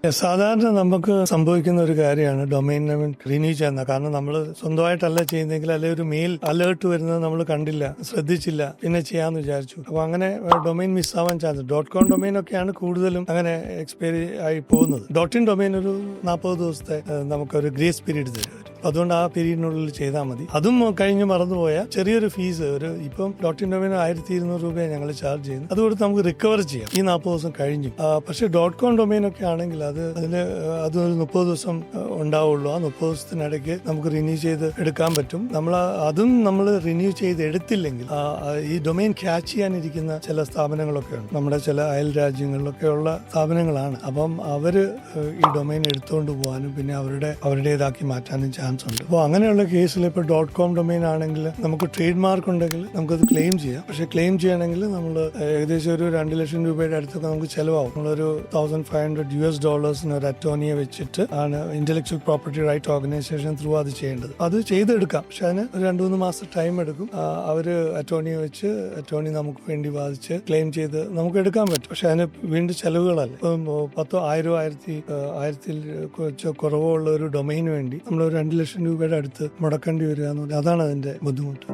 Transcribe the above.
സാധാരണ നമുക്ക് സംഭവിക്കുന്ന ഒരു കാര്യമാണ് ഡൊമൈൻ നെയിം റിന്യൂ ചെയ്യുന്നത്. കാരണം നമ്മൾ സ്വന്തമായിട്ടല്ല ചെയ്യുന്നെങ്കിൽ അല്ലെങ്കിൽ ഒരു മെയിൽ അലേർട്ട് വരുന്നത് നമ്മൾ കണ്ടില്ല, ശ്രദ്ധിച്ചില്ല, പിന്നെ ചെയ്യാന്ന് വിചാരിച്ചു. അപ്പൊ അങ്ങനെ ഡൊമൈൻ മിസ്സാവാൻ ചാൻസ്. .com ഡൊമൈൻ ഒക്കെയാണ് കൂടുതലും അങ്ങനെ എക്സ്പയറി ആയി പോകുന്നത്. .in ഡൊമൈൻ ഒരു 40 ദിവസത്തെ നമുക്കൊരു ഗ്രേസ് പീരീഡ് തരും. അതുകൊണ്ട് ആ പീരീഡിനുള്ളിൽ ചെയ്താൽ മതി. അതും കഴിഞ്ഞ് മറന്നുപോയാൽ ചെറിയൊരു ഫീസ് ഇപ്പം .in ഡൊമൈൻ 1200 രൂപയാണ് ഞങ്ങൾ ചാർജ് ചെയ്യുന്നത്. അതുകൊണ്ട് നമുക്ക് റിക്കവർ ചെയ്യാം ഈ 40 ദിവസം കഴിഞ്ഞു. പക്ഷെ .com ഡൊമൈൻ ഒക്കെ ആണെങ്കിൽ അതിന് ഒരു 30 ദിവസം ഉണ്ടാവുള്ളൂ. ആ 30 ദിവസത്തിനിടയ്ക്ക് നമുക്ക് റിന്യൂ ചെയ്ത് എടുക്കാൻ പറ്റും. നമ്മൾ റിന്യൂ ചെയ്ത് എടുത്തില്ലെങ്കിൽ ഈ ഡൊമൈൻ ക്യാച്ച് ചെയ്യാനിരിക്കുന്ന ചില സ്ഥാപനങ്ങളൊക്കെ ഉണ്ട്. നമ്മുടെ ചില അയൽ രാജ്യങ്ങളിലൊക്കെ ഉള്ള സ്ഥാപനങ്ങളാണ്. അപ്പം അവര് ഈ ഡൊമൈൻ എടുത്തുകൊണ്ട് പോകാനും പിന്നെ അവരുടേതാക്കി മാറ്റാനും ചാൻസ് ഉണ്ട്. അപ്പോൾ അങ്ങനെയുള്ള കേസിൽ ഇപ്പോൾ .com ഡൊമൈൻ ആണെങ്കിൽ നമുക്ക് ട്രേഡ് മാർക്ക് ഉണ്ടെങ്കിൽ നമുക്കത് ക്ലെയിം ചെയ്യാം. പക്ഷെ ക്ലെയിം ചെയ്യണമെങ്കിൽ നമ്മൾ ഏകദേശം ഒരു 2 ലക്ഷം രൂപയുടെ അടുത്തൊക്കെ നമുക്ക് ചിലവാകും. നമ്മളൊരു $1,500 ഒരു അറ്റോർണിയെ വെച്ചിട്ട് ആണ് intellectual property right organization through അത് ചെയ്യേണ്ടത്. അത് ചെയ്തെടുക്കാം, പക്ഷെ അതിന് ഒരു 2-3 മാസം ടൈം എടുക്കും. അവര് അറ്റോർണിയെ വെച്ച് അറ്റോർണി നമുക്ക് വേണ്ടി വാദിച്ച് ക്ലെയിം ചെയ്ത് നമുക്ക് എടുക്കാൻ പറ്റും. പക്ഷെ അതിന് വീണ്ടും ചെലവുകളല്ല. ഇപ്പം 10,000-1000 കുറവുള്ള ഒരു ഡൊമൈന് വേണ്ടി നമ്മൾ 2 ലക്ഷം രൂപയുടെ അടുത്ത് മുടക്കേണ്ടി വരിക എന്ന് പറഞ്ഞാൽ അതാണ് അതിന്റെ ബുദ്ധിമുട്ട്.